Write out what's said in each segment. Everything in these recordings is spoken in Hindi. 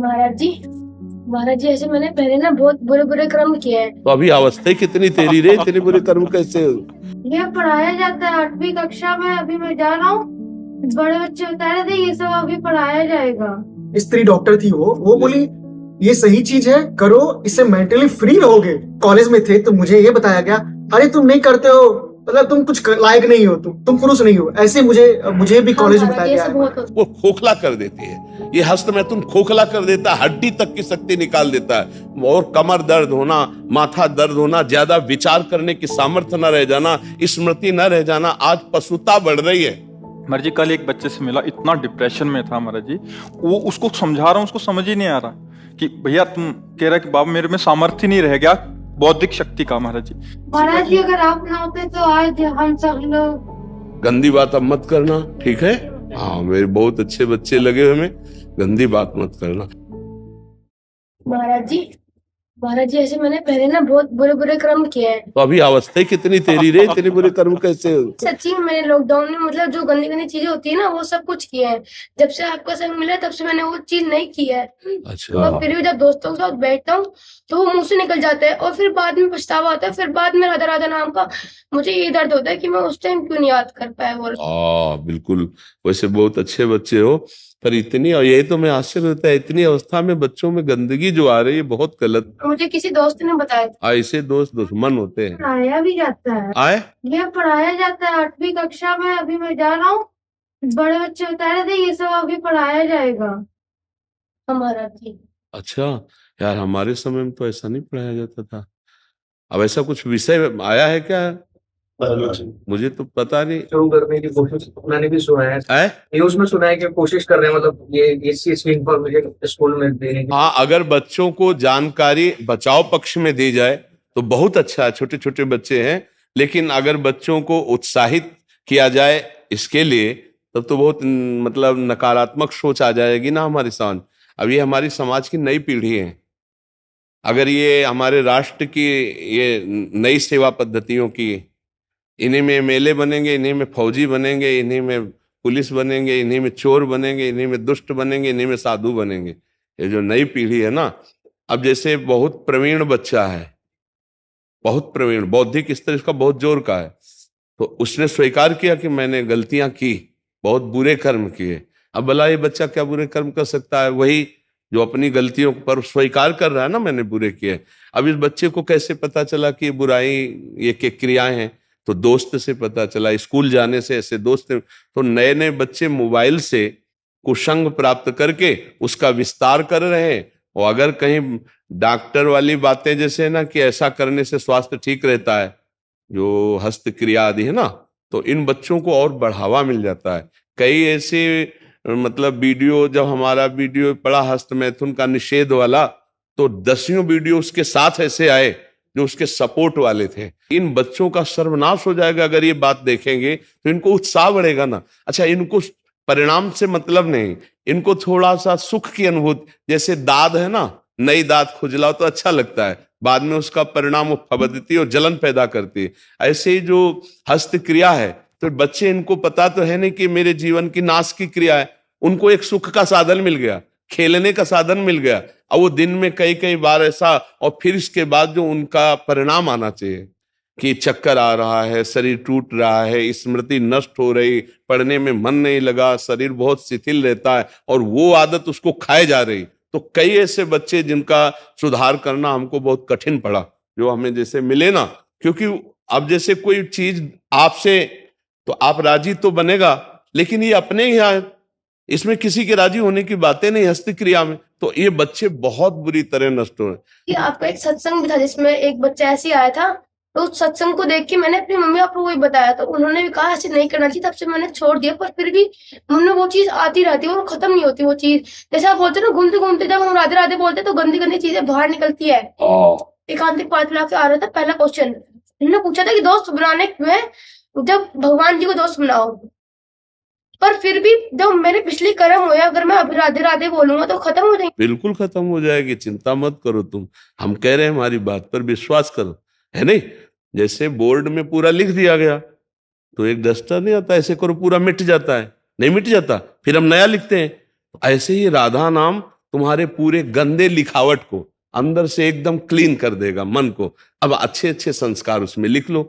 महाराज जी ऐसे मैंने पहले ना बहुत बुरे बुरे कर्म किए हैं। तो अभी अवस्था कितनी तेरी रे, इतने बुरे कर्म कैसे? ये पढ़ाया जाता है 8वीं कक्षा में, अभी मैं जा रहा हूँ। बड़े बच्चे बता रहे थे ये सब अभी पढ़ाया जाएगा। स्त्री डॉक्टर थी, वो बोली ये सही चीज है, करो, इससे मेंटली फ्री रहोगे। कॉलेज में थे तो मुझे ये बताया गया, अरे तुम नहीं करते हो मतलब तुम कुछ लायक नहीं हो, तुम पुरुष नहीं हो। ऐसे मुझे भी कॉलेज में बताया गया। वो खोखला कर देती है, ये हस्त में तुम खोखला कर देता है, हड्डी तक की शक्ति निकाल देता है, और कमर दर्द होना, माथा दर्द होना, ज्यादा विचार करने की सामर्थ्य न रह जाना, स्मृति न रह जाना, आज पशुता बढ़ रही है। महाराज जी कल एक बच्चे से मिला, इतना डिप्रेशन में था महाराज जी, वो उसको समझा रहा हूँ, उसको समझ ही नहीं आ रहा कि भैया तुम कह रहे कि बाबा मेरे में सामर्थ्य नहीं रह गया बौद्धिक शक्ति का। महाराज जी अगर आप ना होते तो आज हम सब लोग। गंदी बात अब मत करना, ठीक है? हाँ, मेरे बहुत अच्छे बच्चे लगे हमें, गंदी बात मत करना। महाराज जी ऐसे मैंने पहले ना बहुत बुरे बुरे कर्म किए हैं। तो अभी अवस्था कितनी तेरी रे, इतने बुरे कर्म कैसे? सच्ची में मैंने लॉकडाउन में मतलब जो गंदी गंदी चीजें होती है ना वो सब कुछ किए हैं। जब से आपका संग मिला तब से मैंने वो चीज नहीं की है। अच्छा। और फिर भी जब दोस्तों के साथ बैठता हूँ तो वो मुंह से निकल जाता है और फिर बाद में पछतावा आता है। फिर बाद में राधा राधा नाम का मुझे ये दर्द होता है कि मैं उस टाइम क्यों नहीं याद कर पाया वो। बिल्कुल, वैसे बहुत अच्छे बच्चे हो, पर इतनी, और यही तो मैं आश्चर्य होता है, इतनी अवस्था में बच्चों में गंदगी जो आ रही है, बहुत गलत। मुझे किसी दोस्त ने बताया था। ऐसे दोस्त दुश्मन होते हैं। पढ़ाया भी जाता है। ये पढ़ाया जाता है 8वीं कक्षा में, अभी मैं जा रहा हूँ। बड़े बच्चे बता रहे थे ये सब अभी पढ़ाया जाएगा हमारा थी। अच्छा यार, हमारे समय में तो ऐसा नहीं पढ़ाया जाता था। अब ऐसा कुछ विषय आया है क्या? मुझे तो पता नहीं। शुरू करने की कोशिश मैंने भी सुना है, न्यूज में सुना है कि कोशिश कर रहे हैं, मतलब ये इस चीज की इंफॉर्मेशन स्कूल में देने की। हाँ, अगर बच्चों को जानकारी बचाव पक्ष में दी जाए तो बहुत अच्छा है, छोटे छोटे बच्चे हैं, लेकिन अगर बच्चों को उत्साहित किया जाए इसके लिए, तब तो बहुत मतलब नकारात्मक सोच आ जाएगी ना हमारे समाज। अब ये हमारी समाज की नई पीढ़ी है, अगर ये हमारे राष्ट्र की ये नई सेवा पद्धतियों की, इन्हीं में एमएलए बनेंगे, इन्हीं में फौजी बनेंगे, इन्हीं में पुलिस बनेंगे, इन्हीं में चोर बनेंगे, इन्हीं में दुष्ट बनेंगे, इन्हीं में साधु बनेंगे, ये जो नई पीढ़ी है ना। अब जैसे बहुत प्रवीण बच्चा है, बहुत प्रवीण, बौद्धिक स्तर इसका बहुत जोर का है, तो उसने स्वीकार किया कि मैंने गलतियां की, बहुत बुरे कर्म किए। अब भला ये बच्चा क्या बुरे कर्म कर सकता है? वही जो अपनी गलतियों पर स्वीकार कर रहा है ना, मैंने बुरे किए। अब इस बच्चे को कैसे पता चला कि ये बुराई, ये क्या क्रियाएं हैं? तो दोस्त से पता चला, स्कूल जाने से ऐसे दोस्त। तो नए नए बच्चे मोबाइल से कुसंग प्राप्त करके उसका विस्तार कर रहे हैं। और अगर कहीं डॉक्टर वाली बातें जैसे ना कि ऐसा करने से स्वास्थ्य ठीक रहता है, जो हस्त क्रिया आदि है ना, तो इन बच्चों को और बढ़ावा मिल जाता है। कई ऐसे मतलब वीडियो, जब हमारा वीडियो पड़ा हस्त मैथुन का निषेध वाला, तो 10 वीडियो उसके साथ ऐसे आए जो उसके सपोर्ट वाले थे। इन बच्चों का सर्वनाश हो जाएगा अगर ये बात देखेंगे, तो इनको उत्साह बढ़ेगा ना। अच्छा, इनको परिणाम से मतलब नहीं, इनको थोड़ा सा सुख की अनुभूति, जैसे दाद है ना, नई दाद खुजलाओ तो अच्छा लगता है, बाद में उसका परिणाम वो फबदती और जलन पैदा करती है। ऐसे ही जो हस्त क्रिया है, तो बच्चे, इनको पता तो है नहीं कि मेरे जीवन की नाश की क्रिया है, उनको एक सुख का साधन मिल गया, खेलने का साधन मिल गया। और वो दिन में कई कई बार ऐसा, और फिर इसके बाद जो उनका परिणाम आना चाहिए कि चक्कर आ रहा है, शरीर टूट रहा है, स्मृति नष्ट हो रही, पढ़ने में मन नहीं लगा, शरीर बहुत शिथिल रहता है, और वो आदत उसको खाए जा रही। तो कई ऐसे बच्चे जिनका सुधार करना हमको बहुत कठिन पड़ा, जो हमें जैसे मिले ना। क्योंकि अब जैसे कोई चीज आपसे, तो आप राजी तो बनेगा, लेकिन ये अपने ही यहाँ, इसमें किसी के राजी होने की बातें नहीं हस्त क्रिया में। तो ये बच्चे बहुत बुरी तरह नष्ट हो रहे। आपका एक सत्संग भी था जिसमें एक बच्चा ऐसे ही आया था, तो उस सत्संग को देख के मैंने अपनी मम्मी पापा को भी बताया, तो उन्होंने भी कहा ऐसे नहीं करना चाहिए। तब से मैंने छोड़ दिया, पर फिर भी मन में वो चीज आती रहती है और खत्म नहीं होती वो चीज। जैसे आप बोलते ना, घूमते घूमते जब हम राधे राधे बोलते तो गंदी गंदी चीजें बाहर निकलती है। एकांतिक पाठशाला के आ रहा था, पहला क्वेश्चन उन्होंने पूछा था कि दोस्त बनाने क्यों है, जब भगवान जी को दोस्त बनाओ। पर फिर भी जब मेरे पिछले कर्म हुए, अगर मैं अब राधे राधे बोलूंगा तो खत्म हो जाएंगे। बिल्कुल खत्म हो जाएगी, चिंता मत करो तुम, हम कह रहे हैं हमारी बात पर विश्वास करो, है नहीं? जैसे बोर्ड में पूरा लिख दिया गया, तो एक डस्टर नहीं आता, ऐसे करो पूरा मिट जाता है, नहीं मिट जाता, फिर हम नया लिखते हैं। ऐसे ही राधा नाम तुम्हारे पूरे गंदे लिखावट को अंदर से एकदम क्लीन कर देगा मन को। अब अच्छे अच्छे संस्कार उसमें लिख लो,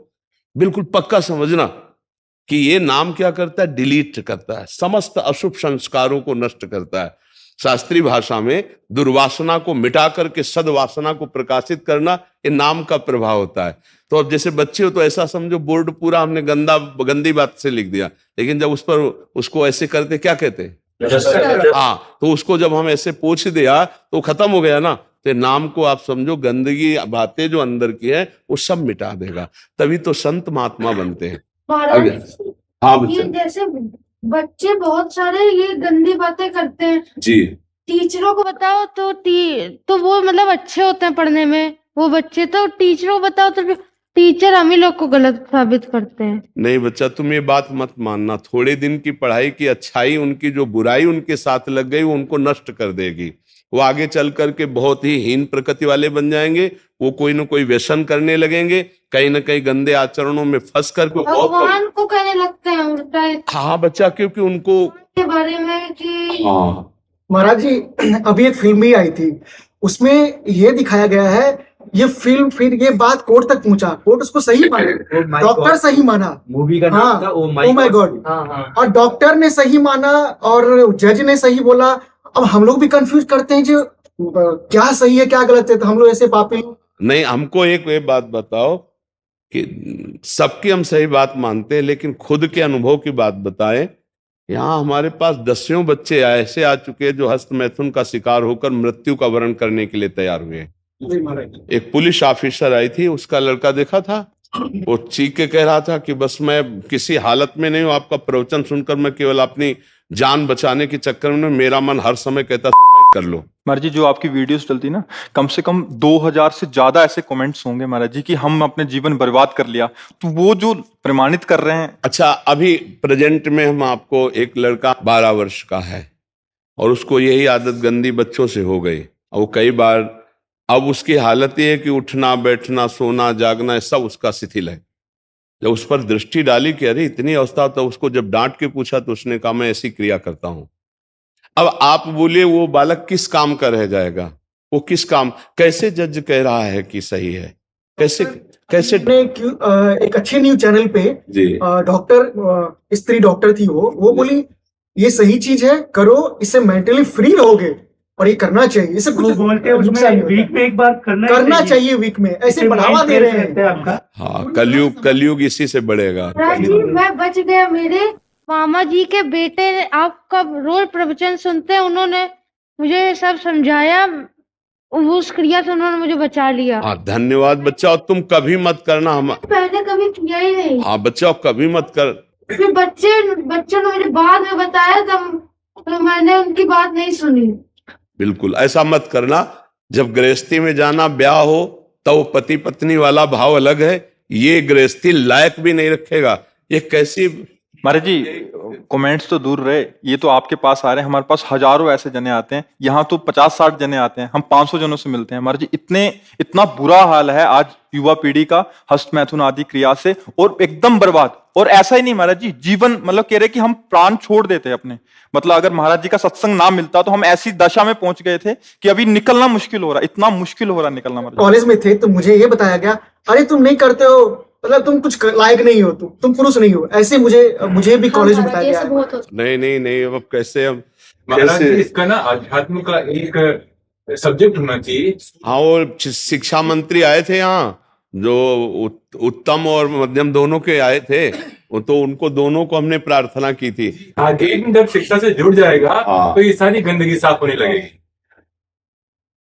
बिल्कुल पक्का समझना कि ये नाम क्या करता है, डिलीट करता है, समस्त अशुभ संस्कारों को नष्ट करता है। शास्त्रीय भाषा में दुर्वासना को मिटा करके सद्वासना को प्रकाशित करना ये नाम का प्रभाव होता है। तो अब जैसे बच्चे हो तो ऐसा समझो बोर्ड पूरा हमने गंदी बात से लिख दिया, लेकिन जब उस पर उसको ऐसे करते क्या कहते हैं, हाँ, तो उसको जब हम ऐसे पोंछ दिया तो खत्म हो गया ना। तो नाम को आप समझो गंदगी बातें जो अंदर की है वो सब मिटा देगा, तभी तो संत महात्मा बनते हैं। महाराज, हाँ ये जैसे बच्चे बहुत सारे ये गंदी बातें करते हैं जी, टीचरों को बताओ तो वो मतलब अच्छे होते हैं पढ़ने में वो बच्चे, तो टीचरों को बताओ तो टीचर हम ही लोग को गलत साबित करते हैं। नहीं बच्चा, तुम ये बात मत मानना, थोड़े दिन की पढ़ाई की अच्छाई उनकी जो बुराई उनके साथ लग गई वो उनको नष्ट कर देगी। वो आगे चल करके बहुत ही हीन प्रकृति वाले बन जाएंगे, वो कोई ना कोई व्यसन करने लगेंगे, कहीं ना कहीं गंदे आचरणों में फंस करके भगवान को कहने लगते हैं उल्टा हाँ बच्चा, क्योंकि उनको के बारे में कि हाँ महाराज जी, अभी एक फिल्म भी आई थी, उसमें ये दिखाया गया है, ये फिल्म फिर ये बात कोर्ट तक पहुंचा, कोर्ट उसको सही माना, डॉक्टर सही माना, मूवी का नाम था ओ माय गॉड, हाँ। और डॉक्टर ने सही माना और जज ने सही बोला। अब हम लोग भी कंफ्यूज करते हैं जो क्या सही है क्या गलत है, तो हम लोग ऐसे पापी। नहीं, हमको एक बात बताओ कि सबकी हम सही बात मानते हैं, लेकिन खुद के अनुभव की बात बताएं। यहाँ हमारे पास दसियों बच्चे ऐसे आ चुके हैं जो हस्त मैथुन का शिकार होकर मृत्यु का वरण करने के लिए तैयार हुए हैं। एक पुलिस ऑफिसर आई थी, उसका लड़का देखा था, वो चीख के कह रहा था कि बस मैं किसी हालत में नहीं हूं, आपका प्रवचन सुनकर मैं केवल अपनी जान बचाने के चक्कर में, मेरा मन हर समय कहता सुसाइड कर लो। महाराज जी, जो आपकी वीडियोस चलती ना, कम से कम 2000 से ज्यादा ऐसे कमेंट्स होंगे महाराज जी कि हम अपने जीवन बर्बाद कर लिया, तो वो जो प्रमाणित कर रहे हैं। अच्छा, अभी प्रेजेंट में हम आपको एक लड़का 12 वर्ष का है और उसको यही आदत गंदी बच्चों से हो गई, और वो कई बार अब उसकी हालत ये है कि उठना बैठना सोना जागना सब उसका शिथिल है। जब उस पर दृष्टि डाली कि अरे इतनी अवस्था, तो उसको जब डांट के पूछा तो उसने कहा मैं ऐसी क्रिया करता हूं। अब आप बोलिए वो बालक किस काम का रह जाएगा, वो किस काम, कैसे जज कह रहा है कि सही है, कैसे कैसे एक अच्छे न्यूज चैनल पे जी डॉक्टर, स्त्री डॉक्टर थी, वो बोली ये सही चीज है, करो, इससे मेंटली फ्री रहोगे और ये करना चाहिए। इसे कुछ बोलते हैं उसमें वीक में एक बार करना चाहिए, वीक में ऐसे बढ़ावा दे रहे हैं आपका। हाँ, कलयुग इसी से बढ़ेगा। राजी, मैं बच गया। मेरे मामा जी के बेटे ने आपका रोज प्रवचन सुनते हैं, उन्होंने मुझे सब समझाया, उस क्रिया से उन्होंने मुझे बचा लिया। हाँ, धन्यवाद बच्चा, और तुम कभी मत करना, हम पहले कभी किया ही नहीं। हाँ बच्चा, कभी मत कर। फिर बच्चों ने मुझे बाद में बताया, तो मैंने उनकी बात नहीं सुनी। बिल्कुल ऐसा मत करना। जब गृहस्थी में जाना, ब्याह हो, तो पति पत्नी वाला भाव अलग है, ये गृहस्थी लायक भी नहीं रखेगा। ये कैसी महाराज जी, कमेंट्स तो दूर रहे, ये तो आपके पास आ रहे हैं, हमारे पास हजारों ऐसे जने आते हैं, यहाँ तो 50-60 जने आते हैं, हम 500 जनों से मिलते हैं। महाराज जी, इतना बुरा हाल है आज युवा पीढ़ी का हस्त मैथुन आदि क्रिया से, और एकदम बर्बाद। और ऐसा ही नहीं महाराज जी, जीवन मतलब कह रहे कि हम प्राण छोड़ देते हैं अपने, मतलब अगर महाराज जी का सत्संग ना मिलता तो हम ऐसी दशा में पहुंच गए थे कि अभी निकलना मुश्किल हो रहा, इतना मुश्किल हो रहा निकलना। महाराज कॉलेज में थे तो मुझे ये बताया गया, अरे तुम नहीं करते हो, मतलब तुम कुछ लायक नहीं हो, तुम पुरुष नहीं हो, ऐसे मुझे भी कॉलेज में बताया गया। नहीं, अब कैसे हम महाराज जी, इसका ना अध्यात्म का एक सब्जेक्ट होना चाहिए। हाँ, वो शिक्षा मंत्री आए थे यहाँ, जो उत्तम और मध्यम दोनों के आए थे, तो उनको दोनों को हमने प्रार्थना की थी। आगे जब शिक्षा से जुड़ जाएगा हाँ। तो ये सारी गंदगी साफ होने लगेगी।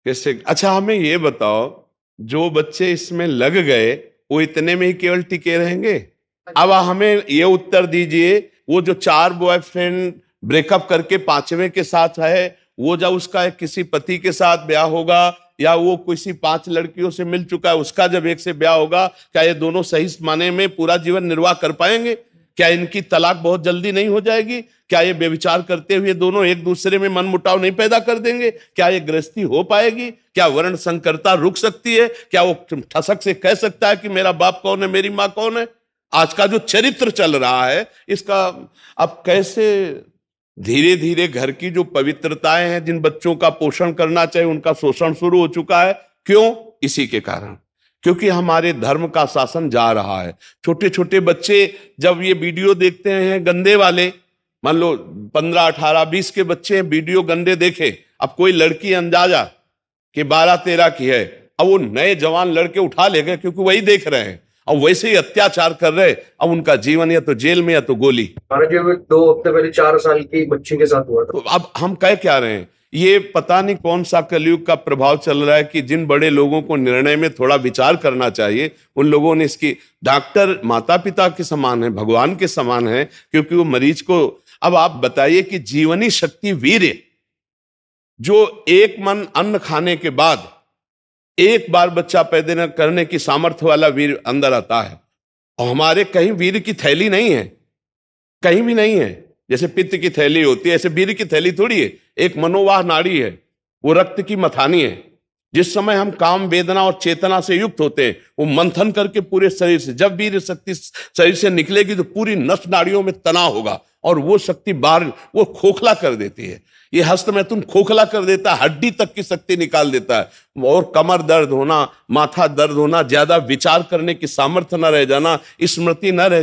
कैसे? अच्छा, हमें ये बताओ, जो बच्चे इसमें लग गए वो इतने में ही केवल टिके रहेंगे? अब हमें ये उत्तर दीजिए, वो जो 4 बॉयफ्रेंड ब्रेकअप करके 5वें के साथ है, वो जब उसका किसी पति के साथ ब्याह होगा, या वो किसी 5 लड़कियों से मिल चुका है, उसका जब एक से ब्याह होगा, क्या ये दोनों सही माने में पूरा जीवन निर्वाह कर पाएंगे? क्या इनकी तलाक बहुत जल्दी नहीं हो जाएगी? क्या ये व्यभिचार करते हुए दोनों एक दूसरे में मन मुटाव नहीं पैदा कर देंगे? क्या ये गृहस्थी हो पाएगी? क्या वर्ण संकरता रुक सकती है? क्या वो ठसक से कह सकता है कि मेरा बाप कौन है, मेरी माँ कौन है? आज का जो चरित्र चल रहा है, इसका अब कैसे धीरे धीरे घर की जो पवित्रताएं हैं, जिन बच्चों का पोषण करना चाहिए, उनका शोषण शुरू हो चुका है। क्यों? इसी के कारण, क्योंकि हमारे धर्म का शासन जा रहा है। छोटे छोटे बच्चे जब ये वीडियो देखते हैं गंदे वाले, मान लो 15, 18, 20 के बच्चे हैं, वीडियो गंदे देखे, अब कोई लड़की अंदाजा कि 12, 13 की है, अब वो नए जवान लड़के उठा ले गए, क्योंकि वही देख रहे हैं, अब वैसे ही अत्याचार कर रहे, अब उनका जीवन या तो जेल में या तो गोली। महाराज जी, 2 हफ्ते पहले 4 साल की बच्ची के साथ हुआ था। तो अब हम कह क्या रहे हैं, ये पता नहीं कौन सा कलयुग का प्रभाव चल रहा है कि जिन बड़े लोगों को निर्णय में थोड़ा विचार करना चाहिए, उन लोगों ने इसकी, डॉक्टर माता पिता के समान है, भगवान के समान है, क्योंकि वो मरीज को, अब आप बताइए कि जीवनी शक्ति वीर्य, जो एक मन अन्न खाने के बाद एक बार बच्चा पैदा करने की सामर्थ्य वाला वीर अंदर आता है, और हमारे कहीं वीर की थैली नहीं है, कहीं भी नहीं है। जैसे पित्त की थैली होती है, ऐसे वीर की थैली थोड़ी है, एक मनोवाह नाड़ी है, वो रक्त की मथानी है। जिस समय हम काम वेदना और चेतना से युक्त होते हैं, वो मंथन करके पूरे शरीर से, जब वीर शक्ति शरीर से निकलेगी तो पूरी नस नाड़ियों में तनाव होगा, और वो शक्ति बाहर वो खोखला कर देती है। ये हस्त में तुम खोखला कर देता है, हड्डी तक की शक्ति निकाल देता है। और कमर दर्द होना, माथा दर्द होना, ज्यादा विचार करने की सामर्थ्य न रह जाना, स्मृति न रह